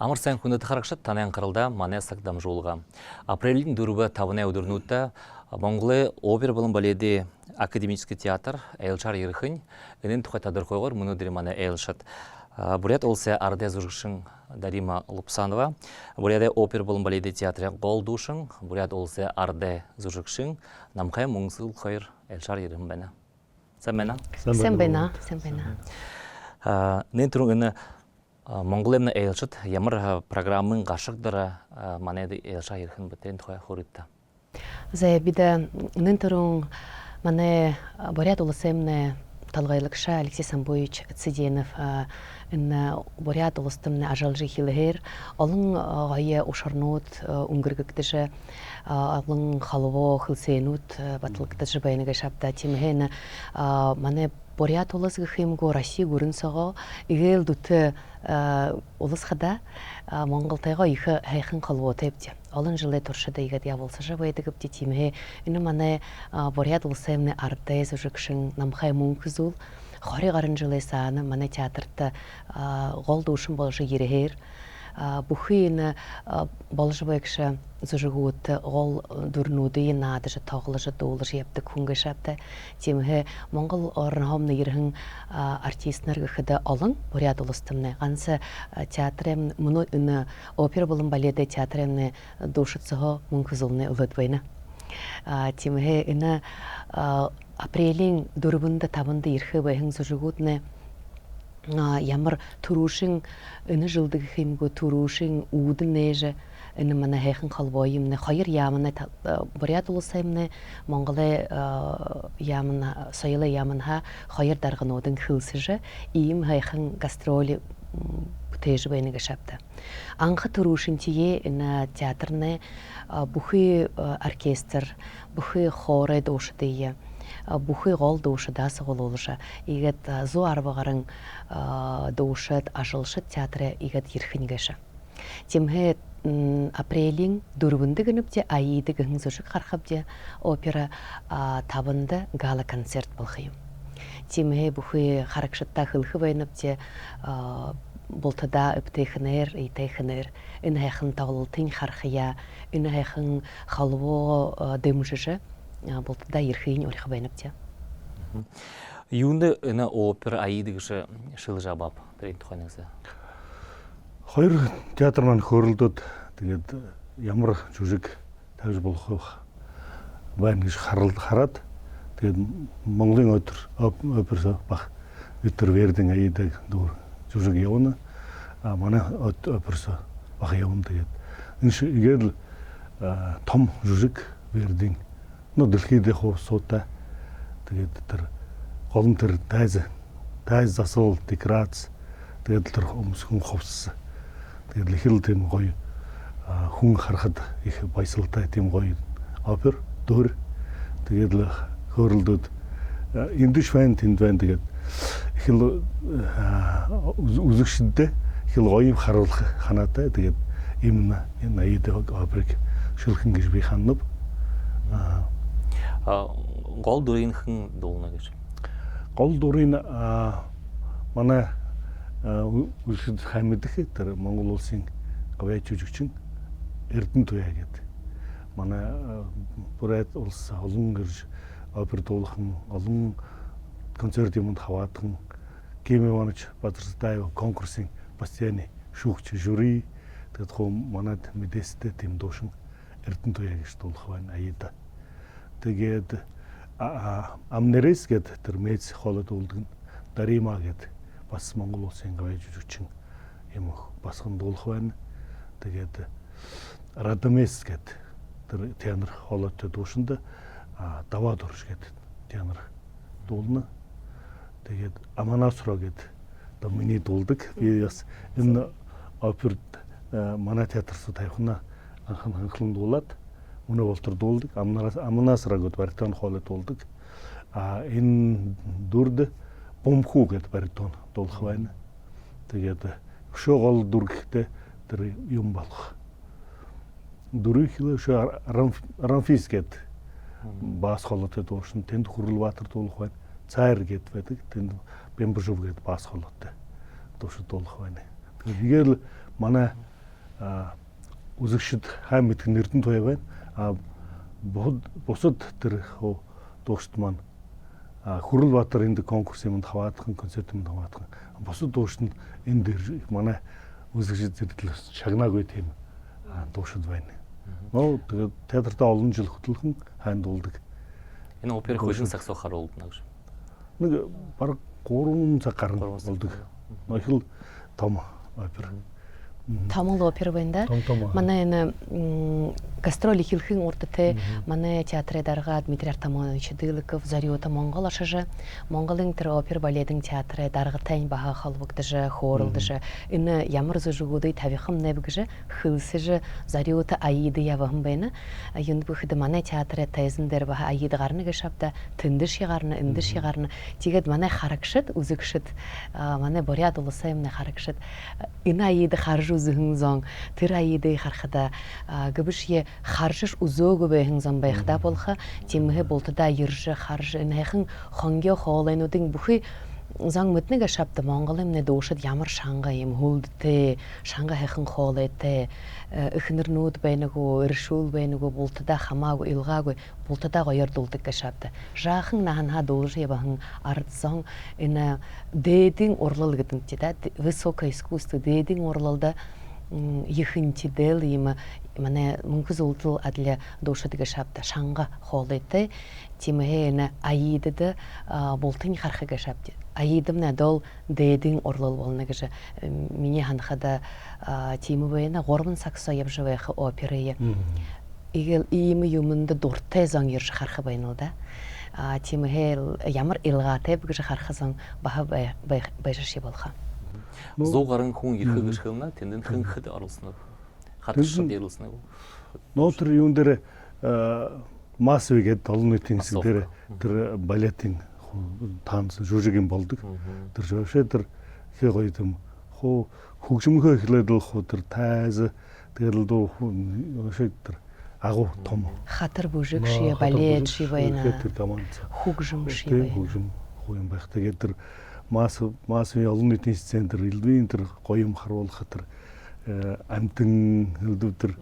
Амар сайн хүндэт харагшат танай анкаралда манай сагдам жуулга. Апрелин 4-5 өдөрнүүтэ Монголы опера болон балети академический театр Элшар Ерхин энэн тухай тодорхойгоор мөнөдри манай Элшат. Бурят олсе арде зургшин Дарима Лупсанова. Бурят опера болон балети театры голдушин. Бурят олсе арде зургшин намхай мунгсыл хайр Элшар Ерхин бана. Сэмбена. Сэмбена. Нэн түрүүн Монголын Элшат ямар программын гашыгдара манайд Элшар Ерхин битэн тухай хоритта. За биде нэн түрүүн манай Бурят олсемне талгайлыкша Алексей Самбуевич Циденов ин Бурят олстымны ажалжы хилгер олон гая ушарнут унгыргыктыжы олон халво хилсенут батылгыктыжы байныга шапта тимген манай Бурят олсгыхимго Россия гурынсого игел дуты олсхада Монголтайга ихе хайхын халво тепти олон жылы туршыда игет явылсыжы байдыгып тимге ин манай Бурят олсемне артез ужыкшын намхай мункзул Хори гарын жылы саны манай театрта голдушын болжы ерехер бухын болжы байкша зужгут гол дурнуды надыжы тоглыжы долыжы япты күнгө шапты тимге Монгол орнхомны ерхин артистлер гыхыда олон Бурят олстымны гансы театрем муну ин опера болон балети театремны душыцыго мункзулны улытбайна тимге ина апрелин 4-5 ирхэ байхын зужгутны ямар турушин ины жылдык химго турушин удын неже ины мана хайхын халбойымны хайыр ямына Бурят олсаймны Монголы ямына сайылы ямынха хайыр даргын одын хылсыжы иим хайхын гастроли тежи байныга шапты. Анхы турушин тие ина театрны бухы оркестр, бухы хоры дошыдые бухы гол душыда сығылылыжа. Игет зу арбағарын душыд, ашылшыд театры игет ерхінгеші. Темге апрелин 4-ді күніпте айыды күн зұжық қарқапте опера табынды гала концерт болғайым. Темге бухы қарақшытта қылқы байыныпте болтада үптейхінер, ейтейхінер, үн әйхін тағылылтын қарқия, үн әйхін қалуы дымжыжы болтада ерхейін орыға байыныпте. Юнды үні опера айыдығышы шыл жабап, дәрейін тұқаныңызы? Хайыр театрынан көрілдід, дегет ямар жүжік тәуіз болуғы байынгіш қарад, дегет Монголын өперсі бақ өттір вердің айыды жүжік еуіні, мана өперсі бақ еуін дегет. Инші егер том жүжік вердің, но дэлхийдээ хувьсуудаа тэгээд тэр голон тэр тайз засвал декорац тэгээд тэр өмсгөн хувцас тэгээд ихэл тийм гоё хүн харахад их баясгалтай тийм гоё опер дөр тэгээд л хөөрөлдөд эндүш байна тэнд байна тэгээд ихэл үзэгчдэд ихэл гоё харуулах ханаатай тэгээд энэ аяд оперыг шилхэн гэж би ханав. Гол дурын хэн дуулна гэж. Гол дурын манай үлсэд хаймдах тэр Монгол улсын гавьяа жүжигчин Эрдэнэ Туяа гэдэг. Манай Бурят улс олон гэрж опер дуулахын олон концерт юмд хаваадхан Ким Иванович Бадарсаев конкурсын постоянный шүүгч жюри тэгээд хөө манад мэдээстэй тийм дуушин Эрдэнэ Туяа гэж дуулах байна аяда. Тэгээд Амнерес гэдэг тэр мэз хоолод үлдгэн Дарима гэдэг бас Монгол улсын гавьяа жүжигчин юм басхан дуулах байна. Тэгээд Радамес гэдэг тэр театр хоолойтой дуушинд даваа дурш гэдэг театр дуулна. Тэгээд Аманасро гэдэг одоо миний дуулдаг. Би бас энэ оперд манай театрт тавихна анхлан дуулаад Мөнө болтор дуулдаг. Амнасра гэдэг баритон хоолой дуулдаг. Энэ дүрд бомхүү гэдэг баритон дуулах байна. Тэгээд өшөө гол дүр гэхдээ тэр юм болох. Дүрийг өшөө Рамфис гэдэг бас хоолойтой дуушин тэнд Хүрлбаатар дуулах байна. Цайр гэдэг байдаг. Тэнд Бэмбэжөв гэдэг бас хоолойтой дуушид дуулах байна. Тэгээд игээл манай үзэгчд хайн мэдгэн Эрдэнэ туяа байна. Бусад тэр дуушт маань Хүрлбаатар энд конкурс юмд хаваадхан концерт юмд хаваадхан бусад дуушт энэ дээр манай үзэгчд зэрэгэл шагнаагүй тийм дуушид байна. Нөө тэгээд театртаа олон жил хөтлөхөн хайн дуулдаг. Энэ оперын хөлн саксохаар уулдна гэж. Нэг бараг 3 цаг гарна болдог. Их л том опера. Тамыл опера байна да. Том. Манай энэ гастроль ихэлхэн урдтай манай театрын дарга Дмитрий Артамонович Дылыков Зориута Монгол ашиж Монголын тэр опера балетын театрын даргатай баха холбогдож хооролдож энэ ямар зүжгүүдэй тавихам нэвгэж хөлсөж Зориута Аида явахын байна. Юнд бүхэд манай театрын тайзан дээр баха Аида гарна гэж шавда тэндш гарна эндш гарна. Тэгээд манай харагшд үзэгшд манай Боряд улсаамны харагшд энэ Аида харж үзэн зон тэр Аидыг харахада гүбшие харжш үзөөгөө бэхэн зам байхдаа болха тимхэ болтодаа ирж харж энэхэн хонгё хоолойнуудын бүхий зан мэднэг шавда Монголын нэ дуушид ямар шанга юм хөлдтэй шанга хайхан хоолойтэй эхнэрнүүд байнагуу иршүүл байнагуу болтодаа хамаагүй илгаагүй болтодаа гоёрдулдаг гэж шавда жаахан наханха дуулж явахан ардсан энэ дээдийн урлал гэдэг чи да высокое искусство дээдийн урлалда ихэнчидэл юм манай мөнгөс улдал адля дуушдаг шавда шанга хоолойтой тимхэ Аидад болтын харах гэж шавда Аидамна дол дээдийн урлал болно гэж миний ханахада тим байна 3 саксо явжвэх операя игэл ийм юмд дуртай зан ирж харах байна уу да тимхэ ямар илгаатай гэж харах зан баха байшши болха Зугарын хүн ирэх гэж хэлнэ тэнд хэнхэд оруулсан. Хатшид ярилсан уу? Ноотер юун дээр Масви гэдэг олон нийтийн хэсэг дээр тэр балетын танц жужигийн болдог. Тэр жошээ тэр хэ гоё юм хөгжмөхөө эхлээд л тэр тайз тэгэл дуу жошээ тэр агуу том хатар бүжиг шие балет шие байна. Тэр команд Хөгжим шие байна. Хөгжим хүн байх. Тэгээд тэр Масви олон нийтийн сцен тэр элвийн тэр гоё юм харуулах тэр амтэн хэлдвэр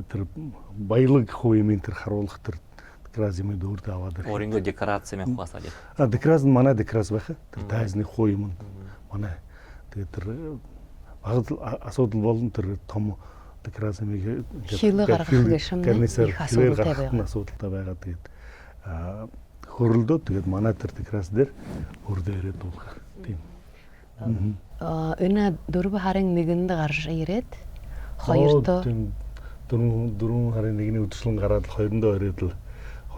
тэр баялаг хуймын тэр харуулах тэр декразимын дөрд аваад ирэх. Оринго декорациямен хуасаад. Декраз нь манай декраз байх. Тэр тайзны хуйм нь манай. Тэгээд тэр багт асуудал болно тэр том декразимыг хилэ гаргах гэшмэ их асуудалтай байгаа. Тэгээд хөрөлдөө тэгээд манай тэр декраз дээр хөрдөө ирээд дуулах тийм. Энэ дөрвөн харын нэгэнд гарч ирээд хоёртоо дөрвөн харын нэгний үдшилэн гараад хоёрондоо ирээд л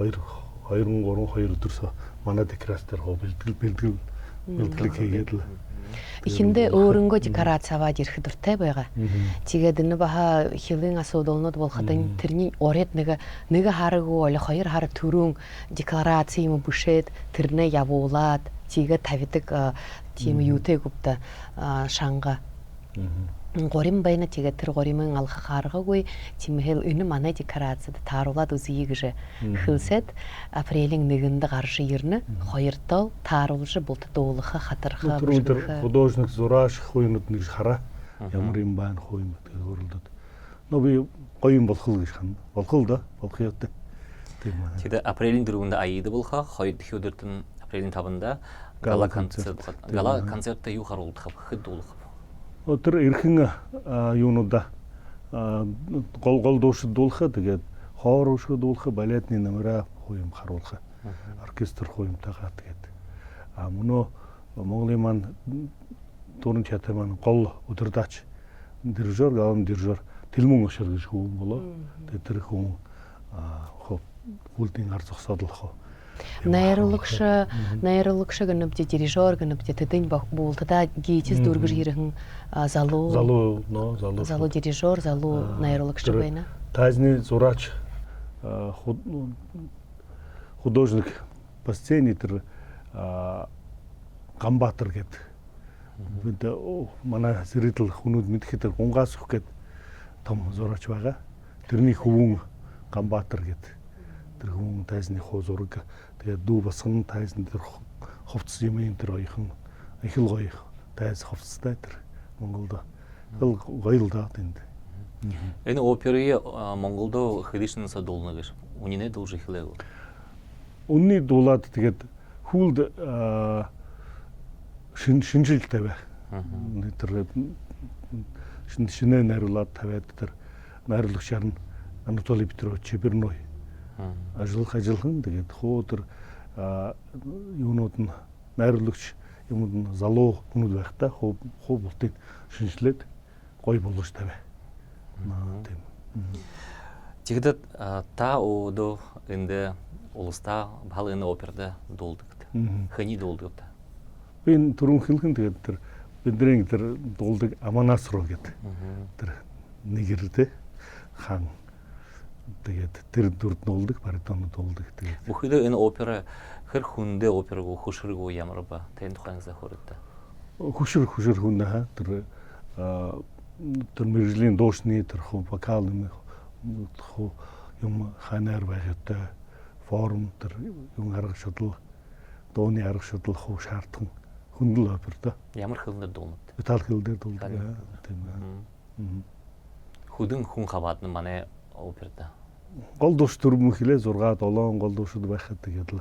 2 өдөрсөө манай декраз дээр бэлтгэл хийгээд л ихэндээ өөрөнгөө декорац аваад ирэх дуртай байгаа. Тэгээд энэ баха хилийн асуудалнууд болоход тэрний уред нэг хараагүй бол 2 хараг төрөн декорац юм бүшээд тэрнээ явуулаад тийгээ тавьдаг тийм юутэй гүвтэ шанга. Горим байна тэгээд тэр горимын алхах аргагүй тимхэл энэ манай декорацид тааруулаад үзье гэж хэлсэд апрелийн 1-нд гарч ирнэ. Хоёрдоо тааруулж бултдуулах хатарха тэр художник зураш хуйнууд нэг хараа ямар юм байна хуйм гэдэг хөрөлдөд. Нөө би гоё юм болох л гэж хана. Болох л да. Болох явтай. Тийм байна. Тэгээд апрелийн 4-нд Аида болхоо 2 дахь өдөрт нь апрелийн 5-нд гала концерт. Гала концертта юу харуулах хэд дуулах. Тэр эрхэн юунуудаа гол дуушид дуулахаа тэгээд хоор өшгөө дуулахаа балетны номераа хуйм харуулахаа оркестр хуймтайгаа тэгээд мөнөө Монголын маань дөрвөн театр маань гол өдөрдаач дирижер гаун дирижер Тэлмэн Ошор гэж хүн болоо тэгээд тэр хүн хүлдийн ар зогсоод л хоо Найруулагч гэнэбдэ дирижер гэнэбдэ тэдэн буултада гийчс дүргэж ирхэн залуу дирижер залуу найруулагч байна. Тайзны зураач художник по сцене тэр Ганбаатар гэдэг бид манай зэрэгдэл хүмүүд мэдхэд Гунгаас өх гэдэг том зураач байгаа. Тэрний хөвөн Ганбаатар гэдэг тэр хүн тайзны хуу зураг тэгээд дүү басган тайзны тэр хувцс юм тэр оёхон их л гоё тайз хувцстай тэр Монголд гоё л да тэнд Энэ операи Монголдо хэдишнээс дуулнагэр. Үнинэ дуулж ихлээ. Үнний дуулаад тэгээд хүлд шинжил тавиа. Тэр шинэ найруулад тавиад тэр найруулагчаар нь Анатолий Петров Чеберной ажиллахан тэгээд хуу тэр юунууд нь найруулагч юмуд нь залуу хүмүүс байхдаа хуу бултыг шинжлээд гоё болгож тавиа. Тийм. Тэгдэд та одо энэ улуста бал энэ операда дуулдаг. Хэний дуулдаг та? Би энэ түрүүн хэлхэн тэгээд тэр бидний тэр дуулдаг Аманас руу гэдэг. Тэр нэгэрдэ хаан тэгээд тэр дүрд дуулдаг, баритон дуулдаг тэгээд. Бүхэл энэ опера хэр хүндэ операг хөшөргөө ямар ба тэн тухайн захурд. Хөшөр хүндэ тэр тэр мэржлийн дуушны тэр вокал юм ханаар байгатай форм тэр юм арга шудрал дууны арга шудрал хуу шаардхан хүндэл опер. Ямар хөлнөд дуунад? Металл хөлдөр дуулдаг тийм. Хүдэн хүн хаваад нь манай оперда. Гол дуус төрөм хилээ 6 7 гол дуусуд байхад тэгээд л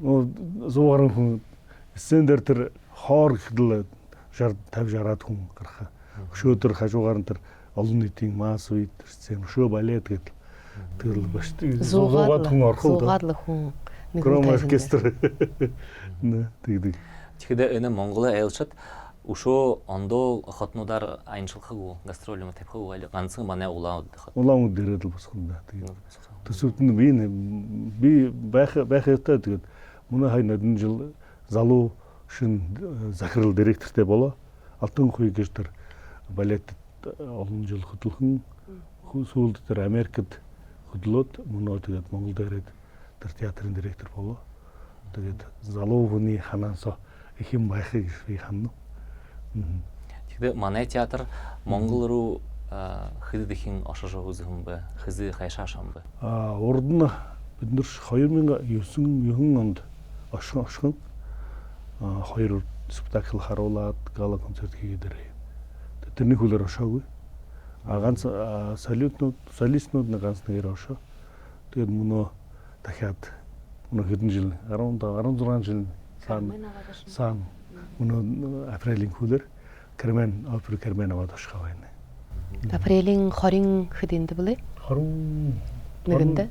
нөө 100 гаруй хүн сцен дээр тэр хоор гэхэл 50-60 хүн гарах. Өшөөдөр хажуугаар нь тэр олон нийтийн масс үед сцен өшөө балет гэдэг тэр л баш 100 хүн орхол 100 хүн нэг оркестр тэгдэг. Тэгэхээр энэ Монголын айлчид өшөө ондоо хотнуудаар аяншилхаг гастроль тавьхаг ганцхан манай улаан дээрээ л босгоно да. Тэгээд төсөвд нь би байх явтаа тэгээд мөн хай нодон жил залуу шин захирал директортэй болоо алтан хуй гэж тэр балет олон жил хөдөлгөн сүүлд тэр Америкт хөдлөөд мөнөө тэгээд Монголд ирээд тэр театрын директор болоо. Тэгээд залуу хүний ханаасаа их юм байхыг би ханна. Тэгэхээр манай театр Монгол руу хэд ихэн ошошоо үзэх бэ? Хэзээ хайшааш юм бэ? Урд нь бид нэр 2009 онд ошхон 2 спектакль харуулад гала концерт хийгээд ирээ. Тэрний хөлөөр ошоогүй. Ганц солистнууд нэг ганц нэгээр ошоо. Тэгээд мөнөө дахиад хэдэн жил 16 жил сан мөнөө апрелийн хөлөөр Кармен аваад ошгоо байна. Апрелийн 20 хэдэнд блэ? 25-нд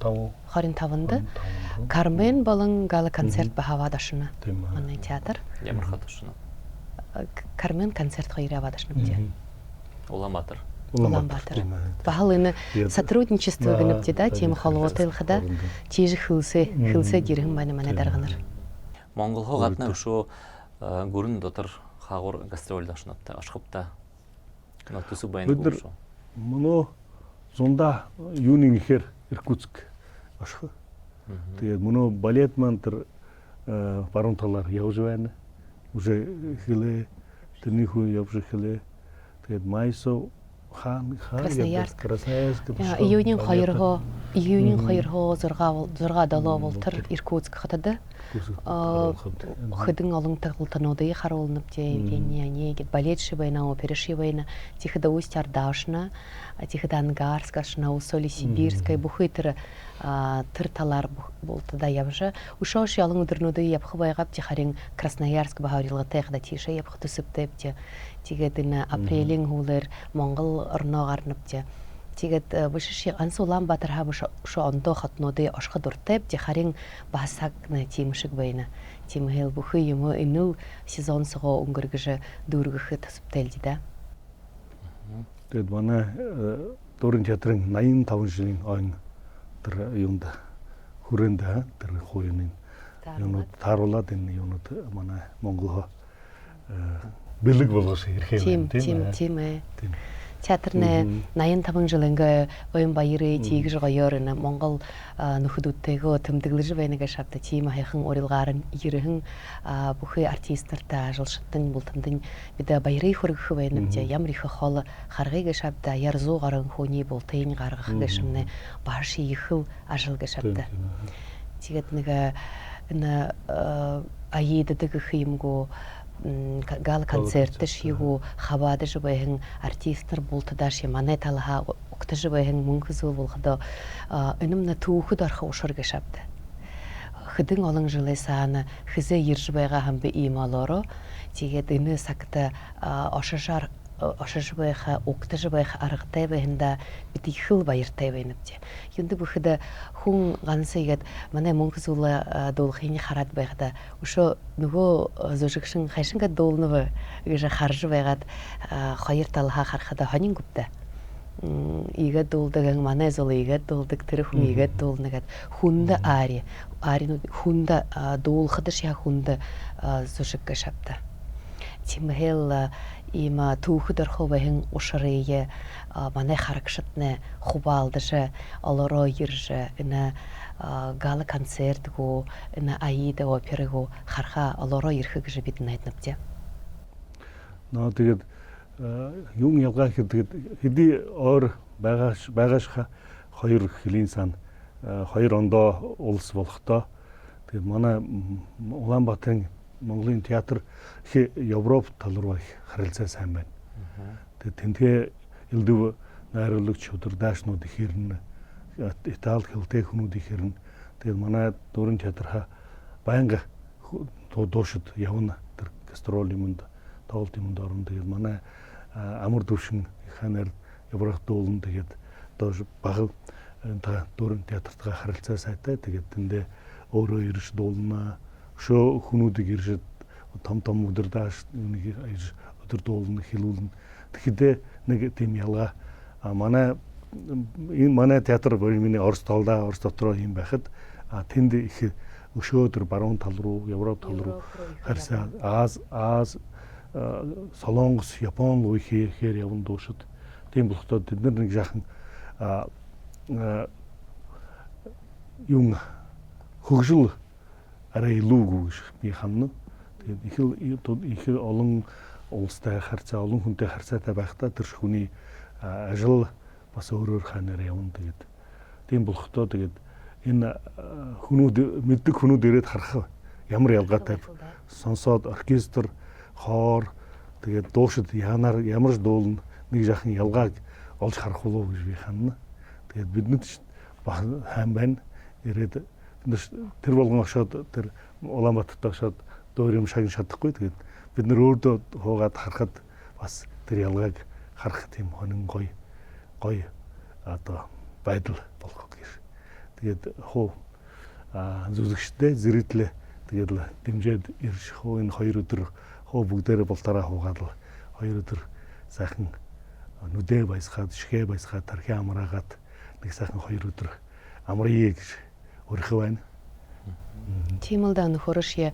Кармен болон гала концерт бахаваад ашна. Манай театр. Ямар хат ашна? Кармен концерт хоёр аваад ашна бит. Улаанбаатар. Бахал энэ сотрудничество гэнэвчээ да тийм холбоотой тийж хөлсөө гэрхэн манай дарганар. Монголхоо гадна өшөө гүрэн дотор хаагур гастроль ашнаттай ашхапта нотосу байна гэж. Мөнөө зунда юуны ихээр Иркутск ашх. Тэгээд мөнөө балет маань тэр баруун талаар явж байна. Уже хэлээ тэрний хүү явж хэлээ. Тэгээд Майсо Красноярск июнийн 2-оо 6-7 бол тэр Иркутск хотод хэдэн олон тоглолтнуудыг харуулна бтээ гэд балетши байна, операши байна. Тихэд Усть-Ардашна, тихэд Ангарскашна, Усоли-Сибирская бүхий тэр талаар болтуда явж. Ушоош ялан өдрнүүдийг явах байгаад тихарин Красноярск бахарилгатай хада тийшээ явах төсөвтэй бтээ. Тэгээд энэ апрелийн хуулаар Монгол орноор навтя. Тэгээд бишши анс Улаанбаатар хавш ондоо хотнуудыг ошход уртай харин басаг на тийм шиг байна. Тийм хэл бүхий юм энэ сезон сого өнгөргөж дүүргэх төсөвтэй да. Тэгээд манай дөрөн театрын 85 жилийн ойн тэр юунд хүрээнд тэр хууны юунууд тааруулаад энэ юунууд манай Монголоо бэлэг болгож ирэхээ байна тийм ээ. Театрны 85 жил ингээ оюун баярыг тийгж гоёор энэ Монгол нөхөдүүдтэйгөө тэмдэглэж байна гэж шавта тийм хайхан урилгаар нь ирэхэн бүхий артистартай ажилшигтэн бултамдын бид баярыг хөргөх байна гэж ямар их хол харгыг шавта яр 100 гаруй хүний бултын гаргах гэж юмнэ бааш ихэв ажил гэж шавта. Тэгээд нэг энэ аид дэг хэмгөө гала концерты шигу хабады жибэхэн артисттер бултада ши мане талха укта жибэхэн мөнгөзүл булхадо өнөмнө түүхэд орхо ушар гашабда хыдын олон жылы саана хизе иржбэга хамбы ималоро тигэд энэ сакта ошашбэха уктажбэха аргатай бэхэнда бити хыл баяртай бэнэвче юнды бүхэдэ хүн гансыгэд манай мөнгөзүл дуулхины хараад байхада ушо нөгөө зөжигшин хайшинга дуулнывы гэж харж байгаад хоёр талха харахада хонин гүпtä игэ дуулдаг манай зул игэ дуулдаг тэр хүн игэ дуулнагаад хүндэ ари хүндэ дуулхад шя хүндэ зөжиг гашапта тимхэл има түүхэд орхоо бэхэн ушарые манай харагшатны хубаалдыша олоро ирж энэ гала концертгу энэ аида операгу харха олоро ирхэ гэж бид найднавчаа. Наа тэгээд юун ялгаа гэдэг хэдий өөр байгаашха хоёр хөлийн сан хоёр ондоо улс болохдоо тэгээд манай Улаанбаатарын Монголын театр Европ тал руу их харилцаа сайн байна. Тэгээд тэнхээ элдв найруулагч удирдаачнууд их ирнэ. Итали хэлтэй хүмүүс их ирнэ. Тэгээд манай дөрвөн театрха байнга дуушид явна. Тэр гастрол юмд тоглолт юмд орно. Тэгээд манай амар төвшин ханаар Европ дуулна. Тэгээд доош баг дөрвөн театртайгаа харилцаа сайтай. Тэгээд тэндээ өөрөө ирж дуулна. Шо хүмүүдэг ирж том удирдааш нэг өдөр дуулна хэлүүлнэ. Тэгэхдээ нэг тийм ялгаа манай театр миний Орос дотроо юм байхад тэнд их өшөөдөр баруун тал руу Европ тал руу харьцаа Аз Солонгос Япон руу ихээр явна дуушид. Тийм болохдоо бид нар нэг жаахан юм хөгжил арай илүүгүй гэж би хандна. Тэгээд их олон улстай харьцаа, олон хүнтэй харьцаатай байхдаа тэр хүний ажил бас өөрөөр ханаар явна. Тэгээд тийм болохдоо тэгээд энэ мэддэг хүмүүс ирээд харах ямар ялгаатай сонсоод оркестр, хоор тэгээд дуушид ямар ч дуулна нэг жаахан ялгааг олж харах уу гэж би хандна. Тэгээд биднэд хайн байна ирээд тэр болгон огшоод тэр Улаанбаатарт огшоод дөр юм шагн шатахгүй. Тэгээд бид нар өөрдөө хуугаад харахад бас тэр ялгааг харах тийм хонин гоё одоо байдал болох гэж. Тэгээд хуу зүзэгчтэй зэрэглээ тэгээд дэмжээд ирж хуу энэ хоёр өдөр хуу бүгдээрээ болтараа хуугаад хоёр өдөр сайхан нүдээ баясгаад шигэ баясгаад тархи амраагаад нэг сайхан хоёр өдөр амръя гэж өрхөө байна. Тимэлдэ нөхөрөшье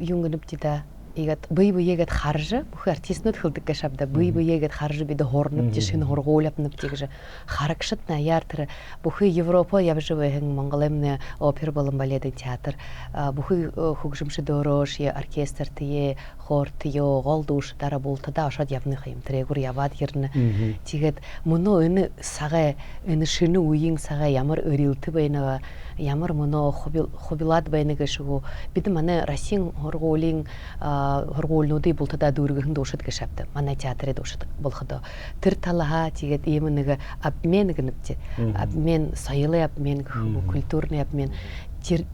юнгэнэптида игэт быйбыйгэт харжы бүх артистнууд хөлдөг гашабда быйбыйгэт харжы бид хорнып жишин хоргуулапнып гэж харагшатна яар тэр бүхий Европа явжвэхэн Монгол эмнэ опер болон балет театр бүхий хөгжимши дөөрөш оркестр тие хор тие гол душ дара бултада ашад явных юм трэгүр яваад ирнэ тэгээд мөнөө энэ сагай энэ шинэ үеийн сагай ямар өрилтө байна ямар мөнөө хобилад байна гэшгүү бид манай Российн хоргуулнуудыг бултада дүүргэн дуушид гашабда манай театрын дуушид болохдоо тэр талаа тэгээд ийм нэг обмен гэнэвч обмен соёлын обмен культурный обмен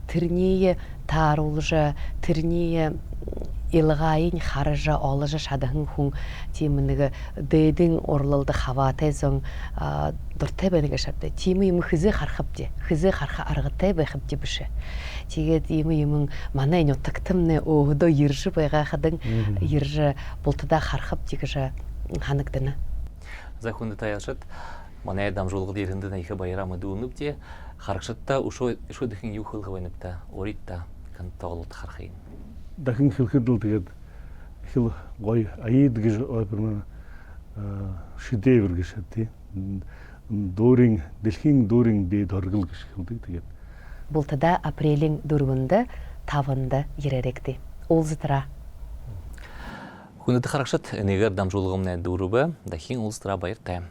тэрний тааруулж тэрний илгаайн харжа олж шадахан хүн тийм нэг дэдэн урлалд хаваатай зон дуртай байна гашабда тийм юм хизээ харах аргатай байхабди биш. Тэгээд юм манай нутагтамны өөдөө ирж байгаа хадан ирж бултада харахабди гэж ханагдана. За хүнд таяшат манай дамжуулгад ирэндэ ихэ баярам дүүнүпти харагшатта ушоо дэхэн юу хөлгө байнапта оритта кан тоглолт харахын. Дахин хэлэхэд л тэгээд их л гоё аид гэж оперны шедевр гэж тий. Дэлхийн дүүрийн дээд хоргил гэж хэлдэг тэгээд бултада апрелийн 4-нд 5-нд ирэрэгди. Улзтра. Хүндэт харагшат энэгээр дамжуулгамны дүүрүбэ дахин улзтра баяртай.